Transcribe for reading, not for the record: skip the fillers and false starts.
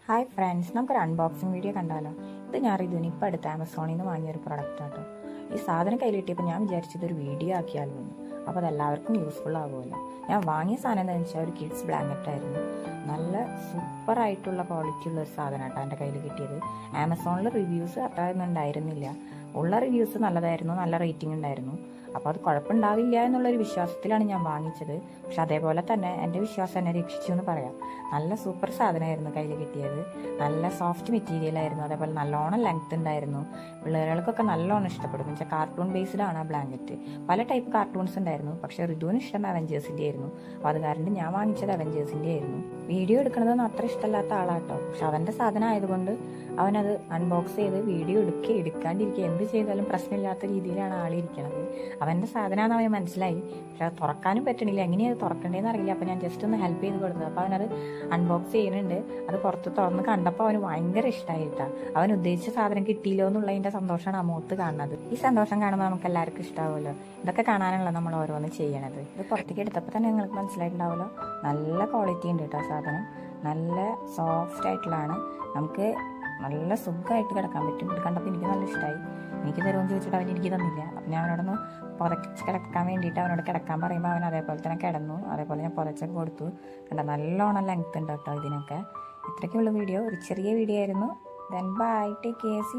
Hi friends, നമുക്കൊരു unboxing video കണ്ടാലോ. ഇത് ഞാൻ റിതുവിന് ഇപ്പോൾ അടുത്ത് ആമസോണിൽ നിന്ന് വാങ്ങിയൊരു പ്രൊഡക്റ്റ് ആട്ടോ. ഈ സാധനം കയ്യിൽ കിട്ടിയപ്പോൾ ഞാൻ വിചാരിച്ചത് ഒരു വീഡിയോ ആക്കിയാലോ, അപ്പോൾ അതെല്ലാവർക്കും യൂസ്ഫുൾ ആകുമല്ലോ. ഞാൻ വാങ്ങിയ സാധനം എന്താണെന്ന് വെച്ചാൽ ഒരു കിഡ്സ് ബ്ലാങ്കറ്റ് ആയിരുന്നു. നല്ല സൂപ്പറായിട്ടുള്ള ക്വാളിറ്റി ഉള്ള ഒരു സാധനം കേട്ടോ എൻ്റെ കയ്യിൽ കിട്ടിയത്. ആമസോണിൽ റിവ്യൂസ് അത്രയൊന്നും ഉണ്ടായിരുന്നില്ല. ഉള്ള റിവ്യൂസ് നല്ലതായിരുന്നു, നല്ല റേറ്റിംഗ് ഉണ്ടായിരുന്നു. അപ്പോൾ അത് കുഴപ്പമുണ്ടാവില്ല എന്നുള്ളൊരു വിശ്വാസത്തിലാണ് ഞാൻ വാങ്ങിച്ചത്. പക്ഷെ അതേപോലെ തന്നെ എൻ്റെ വിശ്വാസം എന്നെ രക്ഷിച്ചു എന്ന് പറയാം. നല്ല സൂപ്പർ സാധനമായിരുന്നു കയ്യിൽ കിട്ടിയത്. നല്ല സോഫ്റ്റ് മെറ്റീരിയൽ ആയിരുന്നു, അതേപോലെ നല്ലോണം ലെങ്ത് ഉണ്ടായിരുന്നു. പിള്ളേർക്കൊക്കെ നല്ലോണം ഇഷ്ടപ്പെടും. എന്ന് വെച്ചാൽ കാർട്ടൂൺ ബേസ്ഡാണ് ആ ബ്ലാങ്കറ്റ്. പല ടൈപ്പ് കാർട്ടൂൺസ് ഉണ്ടായിരുന്നു, പക്ഷെ റിതുവിന് ഇഷ്ടം അവഞ്ചേഴ്സിൻ്റെ ആയിരുന്നു. അപ്പോൾ അത് കാരണം ഞാൻ വാങ്ങിച്ചത് അവഞ്ചേഴ്സിൻ്റെ ആയിരുന്നു. വീഡിയോ എടുക്കണതൊന്നും അത്ര ഇഷ്ടമല്ലാത്ത ആളാട്ടോ. പക്ഷെ അവൻ്റെ സാധനം ആയതുകൊണ്ട് അവനത് അൺബോക്സ് ചെയ്ത് വീഡിയോ എടുക്കാണ്ടിരിക്കുക, എന്ത് ചെയ്താലും പ്രശ്നമില്ലാത്ത രീതിയിലാണ് ആളിരിക്കണത്. അവൻ്റെ സാധനമാണെന്ന് അവന് മനസ്സിലായി, പക്ഷെ അത് തുറക്കാനും പറ്റണില്ല. എങ്ങനെയാണ് തുറക്കേണ്ടതെന്ന് അറിയില്ല. അപ്പോൾ ഞാൻ ജസ്റ്റ് ഒന്ന് ഹെൽപ്പ് ചെയ്ത് കൊടുത്തത്. അപ്പോൾ അവനത് അൺബോക്സ് ചെയ്യുന്നുണ്ട്. അത് പുറത്ത് തുറന്ന് കണ്ടപ്പോൾ അവന് ഭയങ്കര ഇഷ്ടമായിട്ടാണ്. അവൻ ഉദ്ദേശിച്ച സാധനം കിട്ടിയില്ലോ എന്നുള്ളതിൻ്റെ സന്തോഷമാണ് ആ മുഖത്ത് കാണുന്നത്. ഈ സന്തോഷം കാണുമ്പോൾ നമുക്ക് എല്ലാവർക്കും ഇഷ്ടമാവുമല്ലോ. ഇതൊക്കെ കാണാനുള്ള നമ്മൾ ഓരോന്ന് ചെയ്യണത്. ഇത് പുറത്തേക്ക് എടുത്തപ്പോൾ തന്നെ നിങ്ങൾക്ക് മനസ്സിലായിട്ടുണ്ടാവുമല്ലോ, നല്ല ക്വാളിറ്റി ഉണ്ട് കേട്ടോ സാധനം. നല്ല സോഫ്റ്റ് ആയിട്ടുള്ളതാണ്. നമുക്ക് നല്ല സുഖമായിട്ട് കിടക്കാൻ പറ്റും. ഇത് കണ്ടപ്പോൾ എനിക്ക് നല്ല ഇഷ്ടമായി. എനിക്ക് തരുമെന്ന് ചോദിച്ചിട്ട് അവൻ എനിക്ക് തന്നില്ല. അപ്പം ഞാൻ അവനോടൊന്ന് പുതച്ച് കിടക്കാൻ വേണ്ടിയിട്ട് അവനോട് കിടക്കാൻ പറയുമ്പോൾ അവൻ അതേപോലെ തന്നെ കിടന്നു. അതേപോലെ ഞാൻ പുതച്ചൊക്കെ കൊടുത്തു. കണ്ട നല്ലോണം ലെങ്ത് ഉണ്ട് കേട്ടോ ഇതിനൊക്കെ. ഇത്രയ്ക്കുള്ള വീഡിയോ, ഒരു ചെറിയ വീഡിയോ ആയിരുന്നു. Then bye, take care, see U.